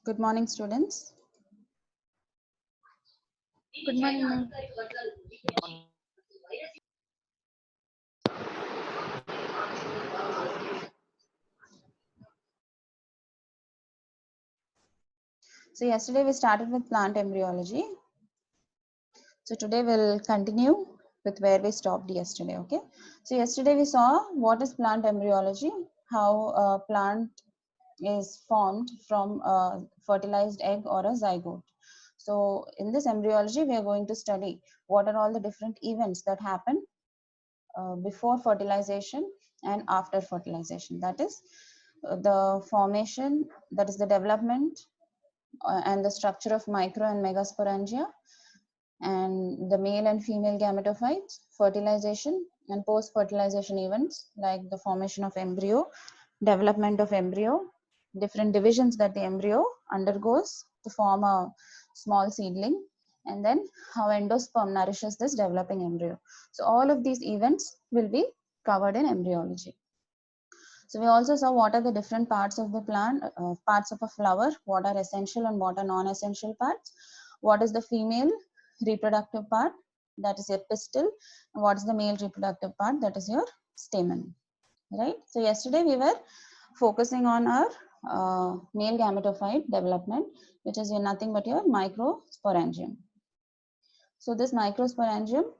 Good morning, students. Good morning, ma'am. So yesterday we started with plant embryology. So today we'll continue with where we stopped yesterday, okay? So yesterday we saw what is plant embryology, how a plant is formed from a fertilized egg or a zygote. So in this embryology, we are going to study what are all the different events that happen before fertilization and after fertilization. That is the formation, that is the development and the structure of micro and megasporangia, and the male and female gametophytes, fertilization and post-fertilization events like the formation of embryo, development of embryo, different divisions that the embryo undergoes to form a small seedling, and then how endosperm nourishes this developing embryo. So all of these events will be covered in embryology. So we also saw what are the different parts of the plant, parts of a flower, what are essential and what are non-essential parts, what is the female reproductive part, that is your pistil, and what is the male reproductive part, that is your stamen, right? So yesterday we were focusing on our male gametophyte development, which is nothing but your microsporangium. So this microsporangium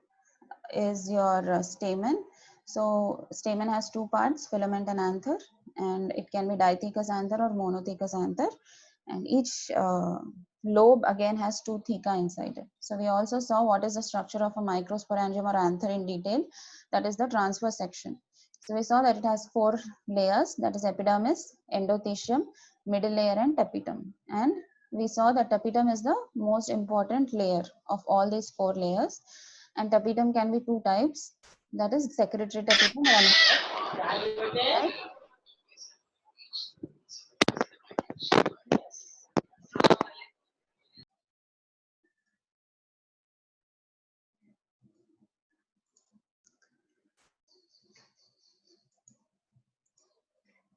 is your stamen. So stamen has two parts, filament and anther, and it can be dithecous anther or monothecous anther, and each lobe again has two theca inside it. So we also saw what is the structure of a microsporangium or anther in detail, that is the transverse section. So we saw that it has four layers, that is epidermis, endothecium, middle layer and tapetum. And we saw that tapetum is the most important layer of all these four layers. And tapetum can be two types, that is secretory tapetum or right?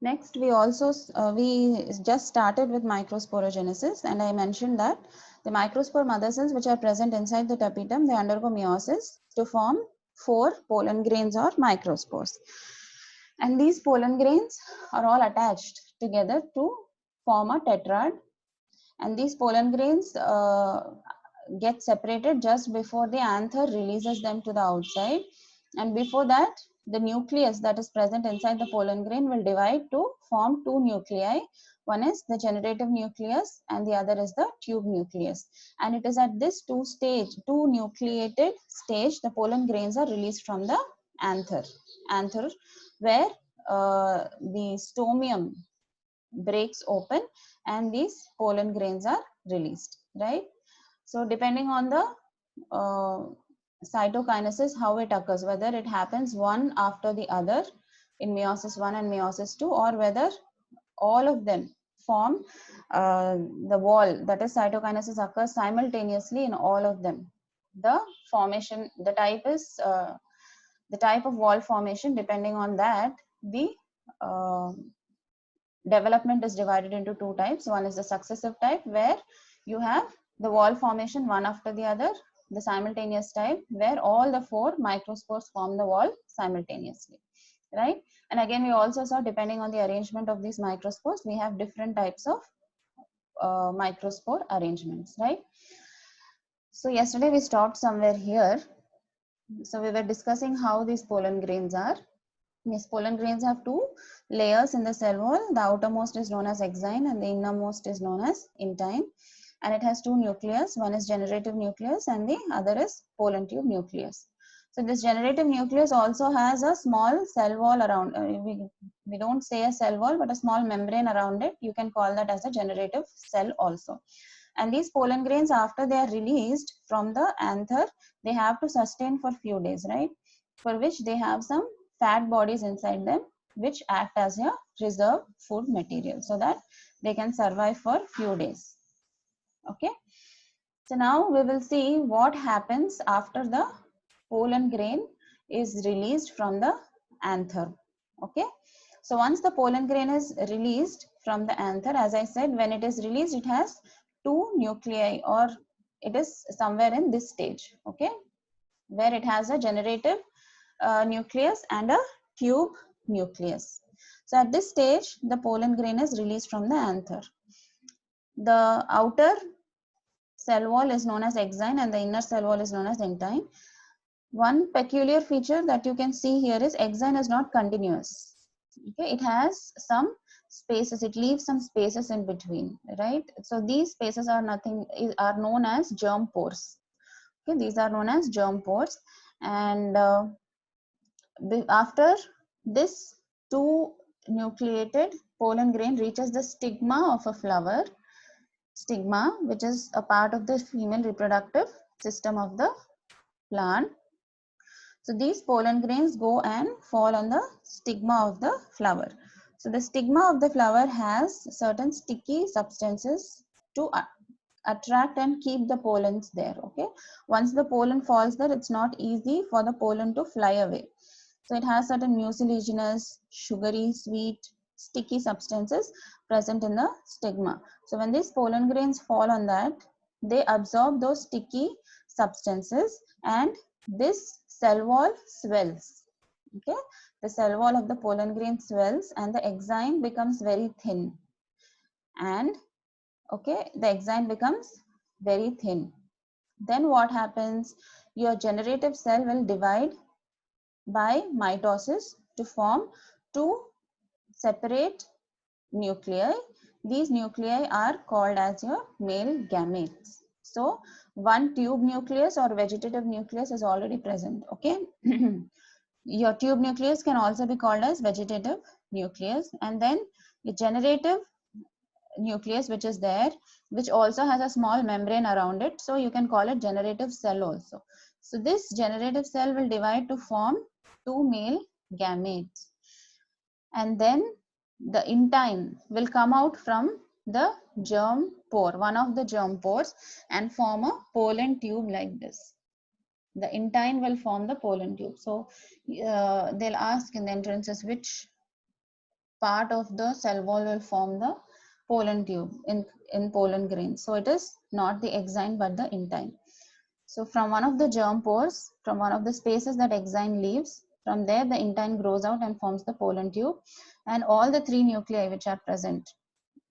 Next, we also we just started with microsporogenesis, and I mentioned that the microspore mother cells which are present inside the tapetum, they undergo meiosis to form four pollen grains or microspores. And these pollen grains are all attached together to form a tetrad. And these pollen grains get separated just before the anther releases them to the outside. And before that, the nucleus that is present inside the pollen grain will divide to form two nuclei. One is the generative nucleus and the other is the tube nucleus. And it is at this two nucleated stage, the pollen grains are released from the anther where the stomium breaks open and these pollen grains are released, right? So depending on the cytokinesis, how it occurs, whether it happens one after the other in meiosis 1 and meiosis 2, or whether all of them form the wall, that is cytokinesis occurs simultaneously in all of them. The formation, the type is the type of wall formation, depending on that, the development is divided into two types. One is the successive type, where you have the wall formation one after the other. The simultaneous type, where all the four microspores form the wall simultaneously, right? And again, we also saw, depending on the arrangement of these microspores, we have different types of microspore arrangements, right? So yesterday we stopped somewhere here. So we were discussing how these pollen grains are. These pollen grains have two layers in the cell wall. The outermost is known as exine and the innermost is known as intine. And it has two nucleus. One is generative nucleus and the other is pollen tube nucleus. So this generative nucleus also has a small cell wall around. We don't say a cell wall, but a small membrane around it. You can call that as a generative cell also. And these pollen grains, after they are released from the anther, they have to sustain for few days, right? For which they have some fat bodies inside them, which act as a reserve food material so that they can survive for few days. Okay. So now we will see what happens after the pollen grain is released from the anther. Okay. So once the pollen grain is released from the anther, as I said, when it is released, it has two nuclei, or it is somewhere in this stage, okay, where it has a generative nucleus and a tube nucleus. So at this stage, the pollen grain is released from the anther. The outer cell wall is known as exine and the inner cell wall is known as intine. One peculiar feature that you can see here is exine is not continuous. Okay, it has some spaces, it leaves some spaces in between, right? So these spaces are known as germ pores. Okay, these are known as germ pores. And after this two nucleated pollen grain reaches the stigma of a flower, stigma, which is a part of the female reproductive system of the plant. So these pollen grains go and fall on the stigma of the flower. So the stigma of the flower has certain sticky substances to attract and keep the pollens there. Okay. Once the pollen falls there, it's not easy for the pollen to fly away. So it has certain mucilaginous, sugary, sweet, sticky substances present in the stigma. So when these pollen grains fall on that, they absorb those sticky substances and this cell wall swells. Okay, the cell wall of the pollen grain swells and the exine becomes very thin. And okay, the exine becomes very thin. Then what happens? Your generative cell will divide by mitosis to form two separate nuclei. These nuclei are called as your male gametes. So one tube nucleus or vegetative nucleus is already present. Okay. Your tube nucleus can also be called as vegetative nucleus, and then the generative nucleus which is there, which also has a small membrane around it, so you can call it generative cell also. So this generative cell will divide to form two male gametes, and then the intine will come out from the germ pore, one of the germ pores, and form a pollen tube like this. The intine will form the pollen tube. So they'll ask in the entrances which part of the cell wall will form the pollen tube in pollen grains. So it is not the exine but the intine. So from one of the germ pores, from one of the spaces that exine leaves, from there the intine grows out and forms the pollen tube, and all the three nuclei which are present.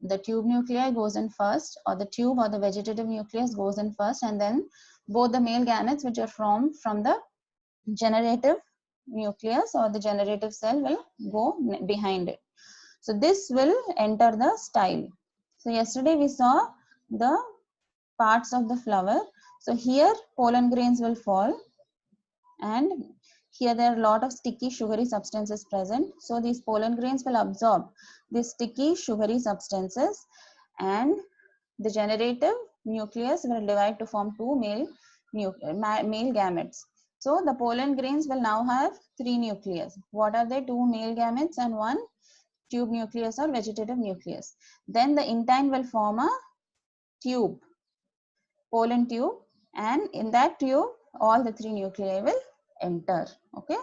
The tube nuclei goes in first, or the tube or the vegetative nucleus goes in first, and then both the male gametes which are formed from the generative nucleus or the generative cell will go behind it. So this will enter the style. So yesterday we saw the parts of the flower. So here pollen grains will fall, and here there are a lot of sticky sugary substances present. So these pollen grains will absorb these sticky sugary substances, and the generative nucleus will divide to form two male gametes. So the pollen grains will now have three nucleus. What are they? Two male gametes and one tube nucleus or vegetative nucleus. Then the intine will form a tube, pollen tube, and in that tube all the three nuclei will enter. Okay,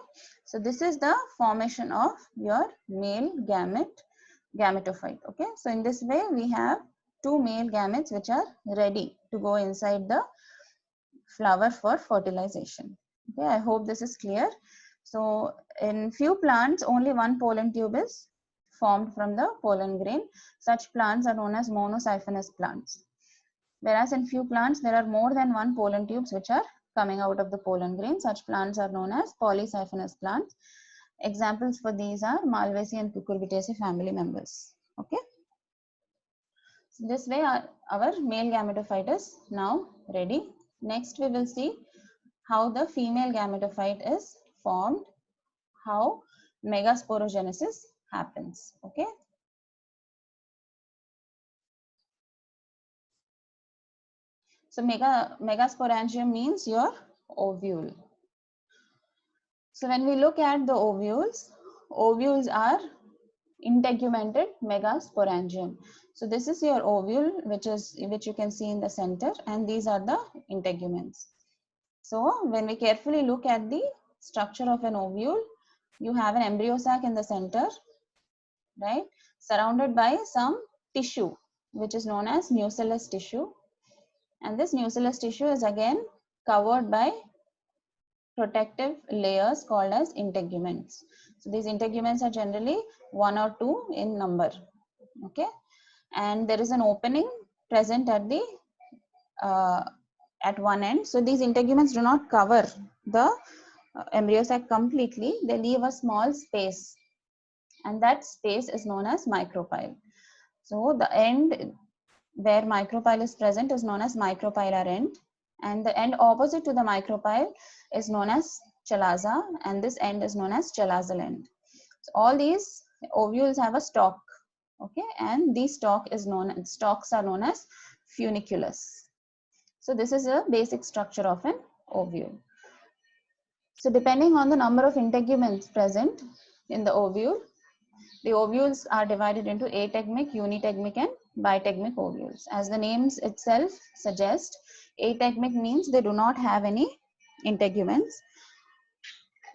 so this is the formation of your male gametophyte. Okay, so in this way we have two male gametes which are ready to go inside the flower for fertilization. Okay, I hope this is clear. So in few plants only one pollen tube is formed from the pollen grain. Such plants are known as monosiphonous plants. Whereas in few plants, there are more than one pollen tubes which are coming out of the pollen grain. Such plants are known as polysiphonous plants. Examples for these are Malvaceae and Cucurbitaceae family members. Okay. So this way our male gametophyte is now ready. Next we will see how the female gametophyte is formed, how megasporogenesis happens. Okay. So megasporangium means your ovule. So when we look at the ovules, ovules are integumented megasporangium. So this is your ovule, which you can see in the center, and these are the integuments. So when we carefully look at the structure of an ovule, you have an embryo sac in the center, right, surrounded by some tissue, which is known as nucellus tissue. And this nucellus tissue is again covered by protective layers called as integuments. So these integuments are generally 1 or 2 in number. Okay, and there is an opening present at the at one end. So these integuments do not cover the embryo sac completely. They leave a small space, and that space is known as micropyle. So the end where micropyle is present is known as micropylar end, and the end opposite to the micropyle is known as chalaza, and this end is known as chalazal end. So all these ovules have a stalk, okay, and these stalks are known as funiculus. So this is a basic structure of an ovule. So depending on the number of integuments present in the ovule, the ovules are divided into ategmic, unitegmic and bitegmic ovules. As the names itself suggest, ategmic means they do not have any integuments.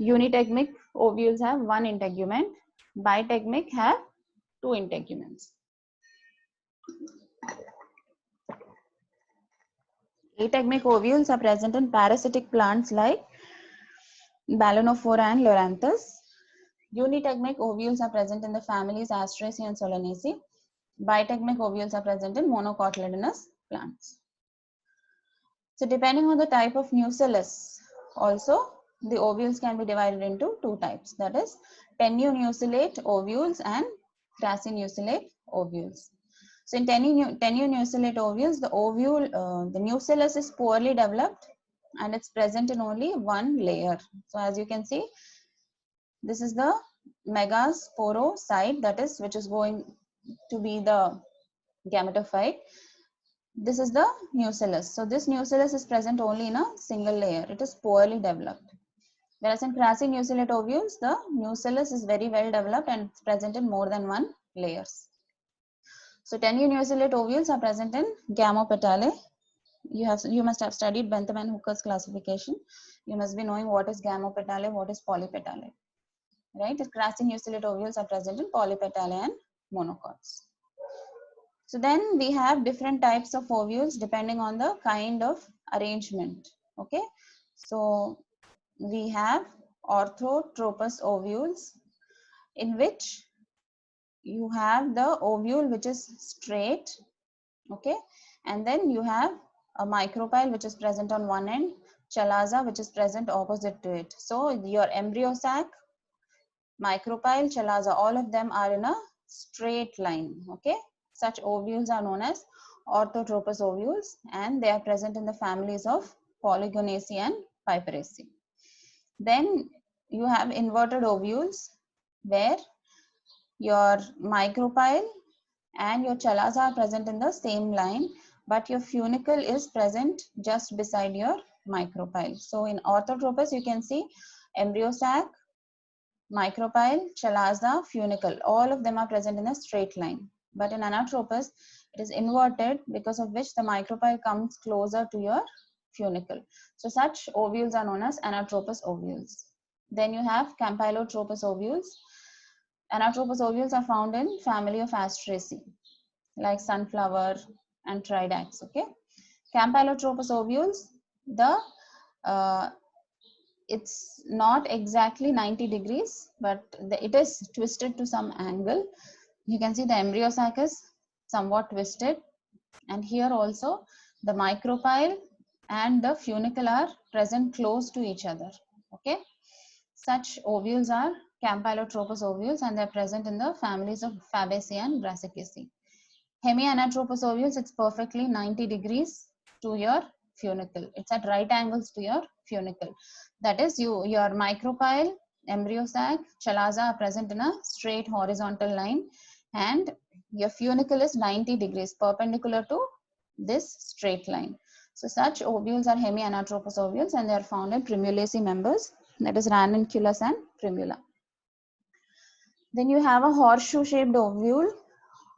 Unitegmic ovules have one integument. Bitegmic have two integuments. Ategmic ovules are present in parasitic plants like Balanophora and Loranthus. Unitegmic ovules are present in the families Asteraceae and Solanaceae. Bitegmic ovules are present in monocotyledonous plants. So depending on the type of nucellus, also the ovules can be divided into two types, that is tenunucellate ovules and crassinucellate ovules. So in tenunucellate ovules, the nucellus is poorly developed and it's present in only one layer. So as you can see, this is the megasporocyte, that is which is going to be the gametophyte. This is the nucellus. So this nucellus is present only in a single layer. It is poorly developed. Whereas in crassinucellate ovules, the nucellus is very well developed and it's present in more than one layers. So tenunucellate ovules are present in gamopetalae. You must have studied Bentham and Hooker's classification. You must be knowing what is gamopetalae, what is polypetalae. Right? The crassinucellate ovules are present in polypetalae and monocots. So then we have different types of ovules depending on the kind of arrangement. Okay, so we have orthotropous ovules, in which you have the ovule which is straight, okay, and then you have a micropyle which is present on one end, chalaza which is present opposite to it. So your embryo sac, micropyle, chalaza, all of them are in a straight line. Okay, such ovules are known as orthotropous ovules, and they are present in the families of Polygonaceae and Piperaceae. Then you have inverted ovules, where your micropyle and your chalaza are present in the same line, but your funicle is present just beside your micropyle. So in orthotropous, you can see embryo sac, micropyle, chalaza, funicle, all of them are present in a straight line. But in anatropous, it is inverted, because of which the micropyle comes closer to your funicle. So such ovules are known as anatropous ovules. Then you have campylotropous ovules. Anatropous ovules are found in family of Asteraceae, like sunflower and Tridactes. Okay, campylotropous ovules, it's not exactly 90 degrees, but it is twisted to some angle. You can see the embryo sac is somewhat twisted, and here also the micropyle and the funicle are present close to each other. Okay, such ovules are campylotropous ovules, and they are present in the families of Fabaceae and Brassicaceae. Hemianatropous ovules, it's perfectly 90 degrees to your funicle. It's at right angles to your funicle. That is, your micropyle, embryo sac, chalaza are present in a straight horizontal line, and your funicle is 90 degrees perpendicular to this straight line. So such ovules are hemianatropous ovules, and they are found in Primulaceae members, that is ranunculus and primula. Then you have a horseshoe shaped ovule,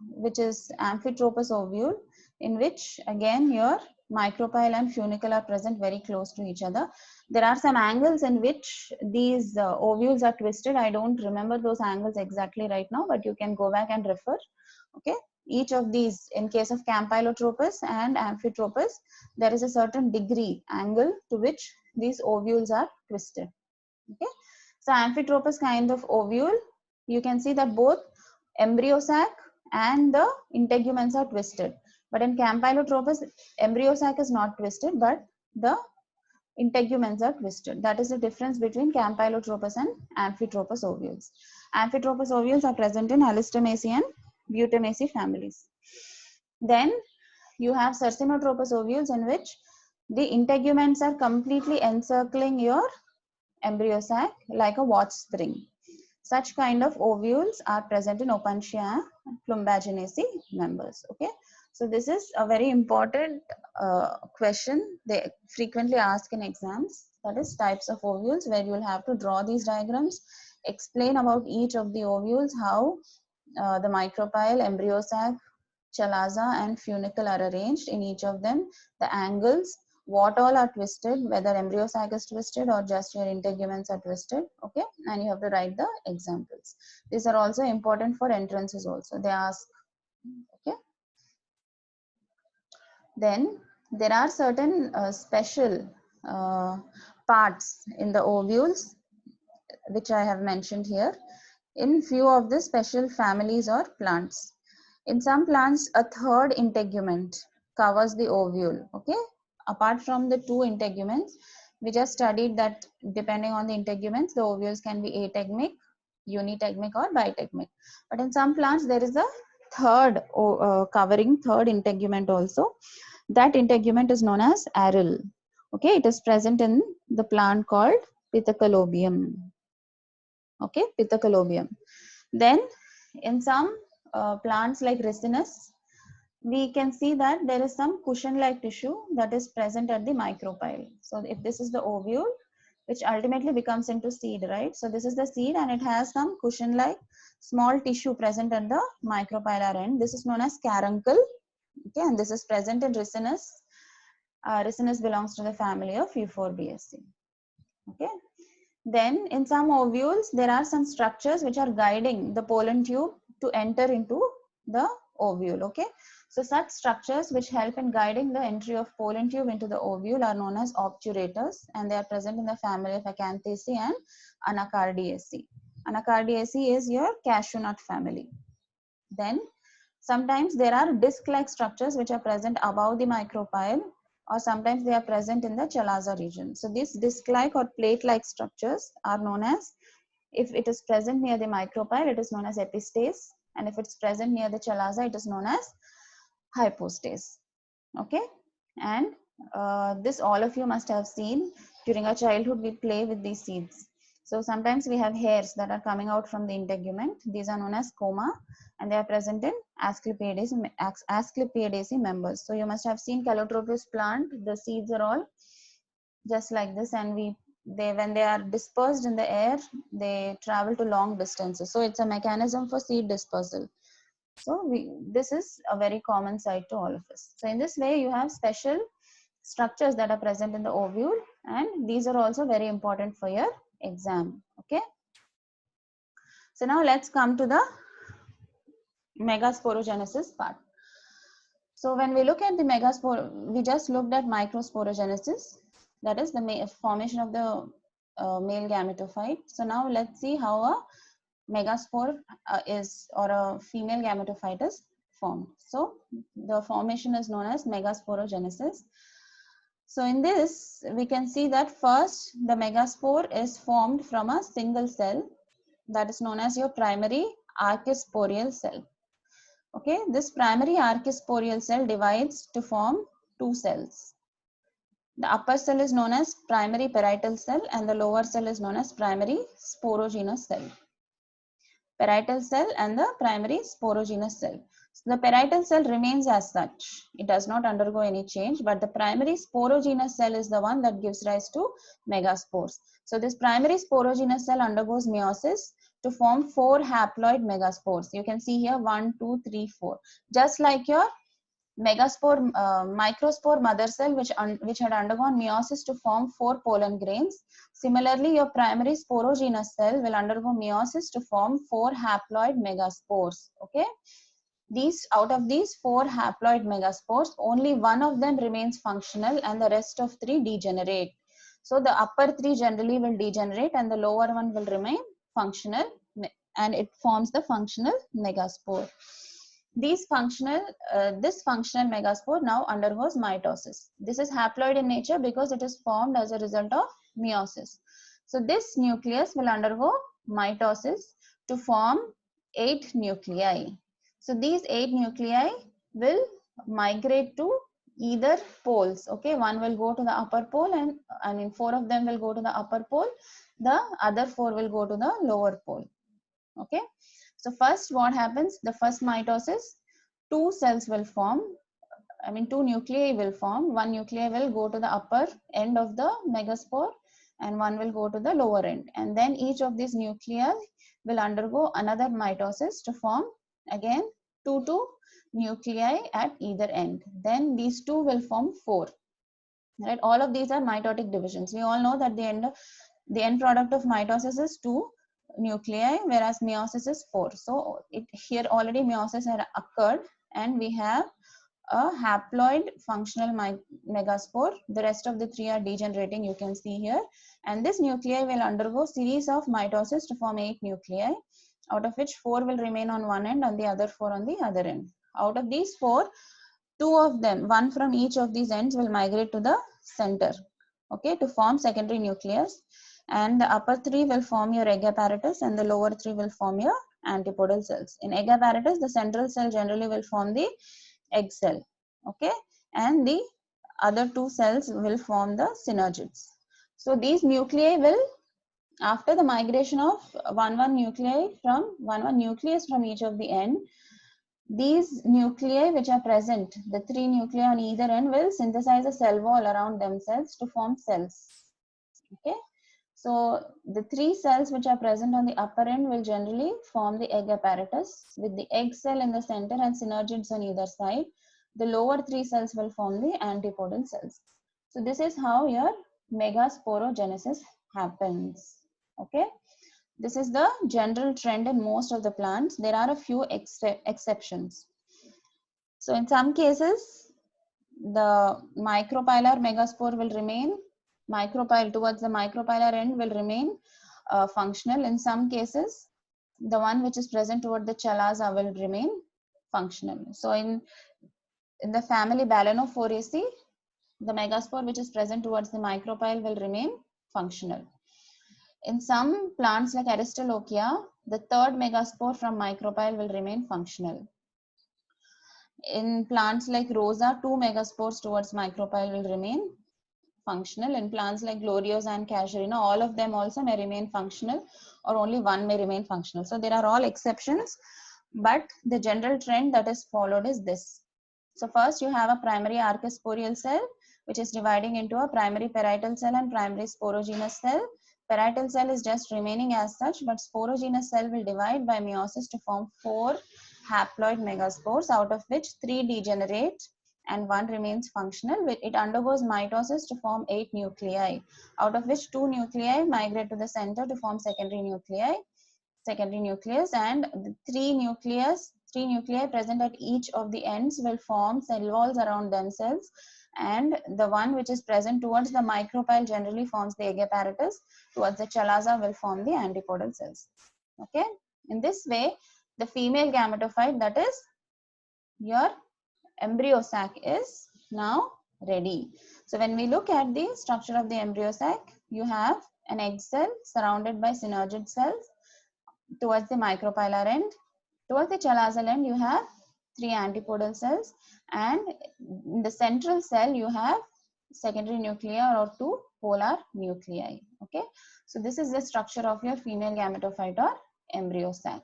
which is amphitropous ovule, in which again your micropyle and funicle are present very close to each other. There are some angles in which these ovules are twisted. I don't remember those angles exactly right now, but you can go back and refer. Okay, each of these, in case of campylotropous and amphitropous, there is a certain degree angle to which these ovules are twisted. Okay, so amphitropous kind of ovule, you can see that both embryo sac and the integuments are twisted. But in campylotropous, embryo sac is not twisted, but the integuments are twisted. That is the difference between campylotropous and amphitropous ovules. Amphitropous ovules are present in Alistomyceae and Butamaceae families. Then you have cercinotropous ovules, in which the integuments are completely encircling your embryo sac like a watch spring. Such kind of ovules are present in Opuntia and Plumbaginaceae members. Okay, so this is a very important question they frequently ask in exams. That is types of ovules, where you will have to draw these diagrams, explain about each of the ovules, how the micropyle, embryo sac, chalaza and funicle are arranged in each of them, the angles, what all are twisted, whether embryo sac is twisted or just your integuments are twisted. Okay, and you have to write the examples. These are also important for entrances also, they ask. Okay, then there are certain special parts in the ovules which I have mentioned here in few of the special families or plants. In some plants, a third integument covers the ovule. Okay, apart from the two integuments, we just studied that depending on the integuments, the ovules can be ategmic, unitegmic, or bitegmic. But in some plants, there is a third covering, third integument also. That integument is known as aril. Okay, it is present in the plant called Pithecanthrobium. Okay, Pithecanthrobium. Then in some plants like Ricinus, we can see that there is some cushion-like tissue that is present at the micropyle. So if this is the ovule, which ultimately becomes into seed, right? So this is the seed, and it has some cushion-like small tissue present at the micropylar end. This is known as caruncle. Okay, and this is present in Ricinus. Ricinus belongs to the family of Euphorbiaceae. Okay. Then in some ovules, there are some structures which are guiding the pollen tube to enter into the ovule. Okay, so such structures which help in guiding the entry of pollen tube into the ovule are known as obturators, and they are present in the family of Acanthaceae and Anacardiaceae. Anacardiaceae is your cashew nut family. Then sometimes there are disc-like structures which are present above the micropyle, or sometimes they are present in the chalaza region. So these disc-like or plate-like structures are known as, if it is present near the micropyle, it is known as epistase, and if it's present near the chalaza, it is known as hypostase. Okay, and this all of you must have seen during our childhood. We play with these seeds. So sometimes we have hairs that are coming out from the integument. These are known as coma, and they are present in Asclepiadaceae members. So you must have seen Calotropis plant. The seeds are all just like this, and when they are dispersed in the air, they travel to long distances. So it's a mechanism for seed dispersal. So this is a very common sight to all of us. So in this way, you have special structures that are present in the ovule, and these are also very important for your exam. Okay. So now let's come to the megasporogenesis part. So when we look at the megaspore, we just looked at microsporogenesis, that is the formation of the male gametophyte. So now let's see how a megaspore is, or a female gametophyte is formed. So the formation is known as megasporogenesis. So in this, we can see that first the megaspore is formed from a single cell that is known as your primary archisporial cell. Okay, this primary archisporial cell divides to form two cells. The upper cell is known as primary parietal cell and the lower cell is known as primary sporogenous cell. Parietal cell and the primary sporogenous cell. So the parietal cell remains as such. It does not undergo any change, but the primary sporogenous cell is the one that gives rise to megaspores. So this primary sporogenous cell undergoes meiosis to form 4 haploid megaspores. You can see here 1, 2, 3, 4. Just like your megaspore, microspore mother cell which had undergone meiosis to form 4 pollen grains. Similarly, your primary sporogenous cell will undergo meiosis to form 4 haploid megaspores. Okay, out of these 4 haploid megaspores, only one of them remains functional and the rest of 3 degenerate. So the upper 3 generally will degenerate and the lower one will remain functional, and it forms the functional megaspore. This functional megaspore now undergoes mitosis. This is haploid in nature because it is formed as a result of meiosis. So this nucleus will undergo mitosis to form 8 nuclei. So these 8 nuclei will migrate to either poles. Okay, one will go to the upper pole and 4 of them will go to the upper pole. The other 4 will go to the lower pole. Okay, so first what happens, the first mitosis, 2 cells will form, 2 nuclei will form. One nuclei will go to the upper end of the megaspore and one will go to the lower end, and then each of these nuclei will undergo another mitosis to form again 2 nuclei at either end. Then these 2 will form 4. Right, all of these are mitotic divisions. We all know that the end product of mitosis is 2 nuclei, whereas meiosis is 4. So here already meiosis had occurred and we have a haploid functional megaspore. The rest of the 3 are degenerating, you can see here, and this nuclei will undergo series of mitosis to form 8 nuclei, out of which 4 will remain on one end and the other 4 on the other end. Out of these 4, 2 of them, one from each of these ends, will migrate to the center, okay, to form secondary nucleus, and the upper 3 will form your egg apparatus and the lower 3 will form your antipodal cells. In egg apparatus, the central cell generally will form the egg cell, okay, and the other 2 cells will form the synergids. So these nuclei will, after the migration of one nucleus from each of the end, these nuclei which are present, the 3 nuclei on either end, will synthesize a cell wall around themselves to form cells. Okay, so the 3 cells which are present on the upper end will generally form the egg apparatus with the egg cell in the center and synergids on either side. The lower 3 cells will form the antipodal cells. So this is how your megasporogenesis happens. Okay, this is the general trend in most of the plants. There are a few exceptions. So in some cases, the micropylar megaspore will remain towards the micropylar end will remain functional. In some cases, the one which is present toward the chalaza will remain functional. So in the family Balanophoriaceae, the megaspore which is present towards the micropyle will remain functional. In some plants like Aristolochia, the third megaspore from micropyle will remain functional. In plants like Rosa, 2 megaspores towards micropyle will remain functional. In plants like Gloriosa and Casuarina, all of them also may remain functional, or only one may remain functional. So there are all exceptions, but the general trend that is followed is this. So first you have a primary archisporial cell which is dividing into a primary parietal cell and primary sporogenous cell. Parietal cell is just remaining as such, but sporogenous cell will divide by meiosis to form 4 haploid megaspores, out of which 3 degenerate and 1 remains functional. It undergoes mitosis to form 8 nuclei, out of which 2 nuclei migrate to the center to form secondary nucleus, and the 3 nuclei present at each of the ends will form cell walls around themselves, and the one which is present towards the micropyle generally forms the egg apparatus, towards the chalaza will form the antipodal cells. Okay, in this way the female gametophyte, that is your embryo sac is now ready. So when we look at the structure of the embryo sac, you have an egg cell surrounded by synergid cells towards the micropylar end. Towards the chalazal end, you have 3 antipodal cells, and in the central cell, you have secondary nuclei or 2 polar nuclei. Okay, so this is the structure of your female gametophyte or embryo sac.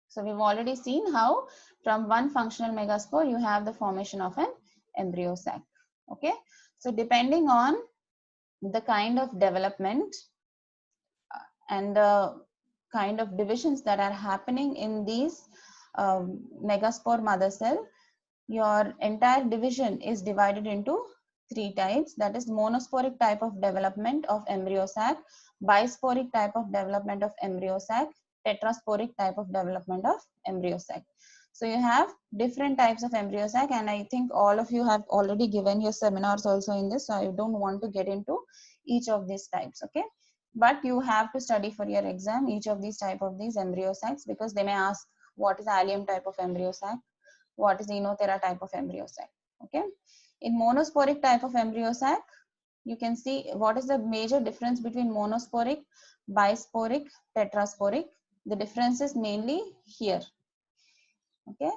So we've already seen how from one functional megaspore, you have the formation of an embryo sac. Okay, so depending on the kind of development and the kind of divisions that are happening in these megaspore mother cell, your entire division is divided into 3 types. That is monosporic type of development of embryo sac, bisporic type of development of embryo sac, tetrasporic type of development of embryo sac. So you have different types of embryo sac, and I think all of you have already given your seminars also in this, so I don't want to get into each of these types. Okay, but you have to study for your exam each of these type of these embryo sacs, because they may ask what is allium type of embryo sac, what is Enothera type of embryo sac. Okay, in monosporic type of embryo sac, you can see what is the major difference between monosporic, bisporic, tetrasporic. The difference is mainly here. Okay,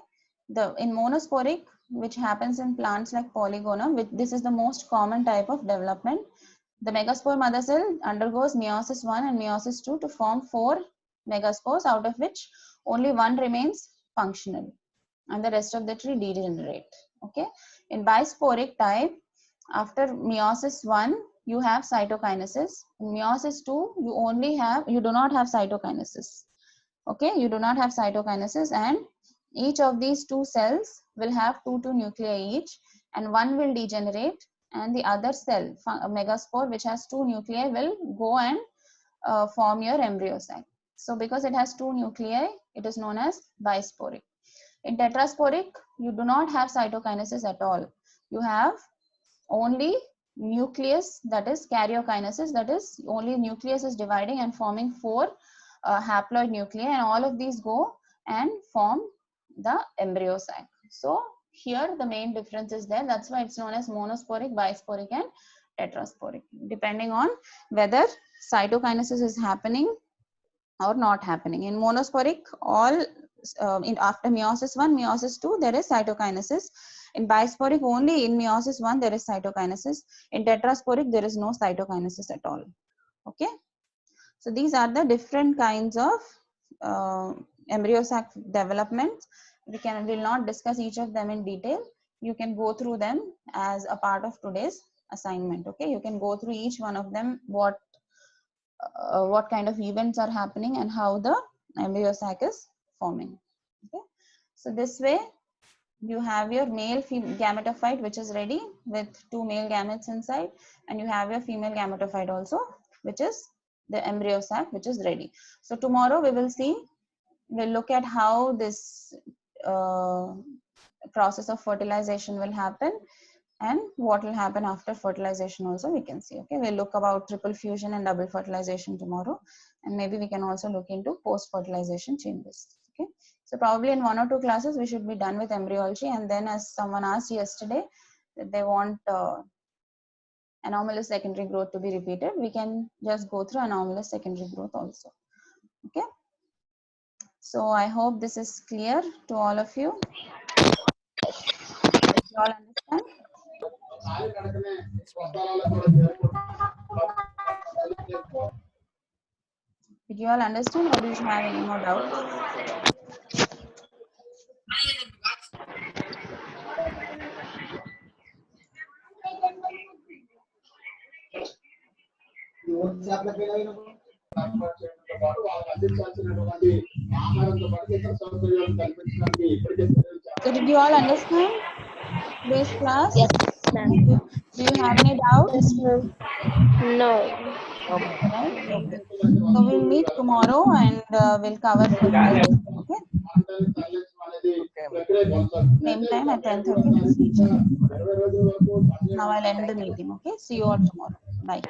in monosporic, which happens in plants like Polygonum, this is the most common type of development. The megaspore mother cell undergoes meiosis 1 and meiosis 2 to form 4 megaspores, out of which only one remains functional and the rest of the tree degenerate. Okay, in bisporic type, after meiosis 1, you have cytokinesis. In meiosis 2, you do not have cytokinesis. Okay, you do not have cytokinesis, and each of these 2 cells will have 2 nuclei each, and one will degenerate, and the other cell, a megaspore which has 2 nuclei, will go and form your embryo sac. So because it has 2 nuclei, it is known as bisporic. In tetrasporic, you do not have cytokinesis at all. You have only nucleus, that is karyokinesis, that is only nucleus is dividing and forming 4 haploid nuclei, and all of these go and form the embryo sac. So here the main difference is there. That's why it's known as monosporic, bisporic, and tetrasporic, depending on whether cytokinesis is happening or not happening. In monosporic, all after meiosis 1, meiosis 2, there is cytokinesis. In bisporic, only in meiosis 1 there is cytokinesis. In tetrasporic, there is no cytokinesis at all. Okay, so these are the different kinds of embryo sac developments. We will not discuss each of them in detail. You can go through them as a part of today's assignment. Okay, you can go through each one of them, what kind of events are happening and how the embryo sac is forming. Okay, so this way you have your male gametophyte which is ready with 2 male gametes inside, and you have your female gametophyte also, which is the embryo sac which is ready. So tomorrow we'll look at how this process of fertilization will happen, and what will happen after fertilization also we can see. Okay, we'll look about triple fusion and double fertilization tomorrow, and maybe we can also look into post fertilization changes. Okay, so probably in 1 or 2 classes we should be done with embryology, and then as someone asked yesterday that they want anomalous secondary growth to be repeated, we can just go through anomalous secondary growth also. Okay, so I hope this is clear to all of you. Did you all understand? Did you all understand, or do you have any more doubts? So did you all understand today's class? Yes, ma'am. Do you have any doubts? Yes, ma'am. No. Right? Okay. So we'll meet tomorrow and we'll cover the rest. Okay. Same time at 10:30 we'll see each other. Now I'll end the meeting. Okay. See you all tomorrow. Bye.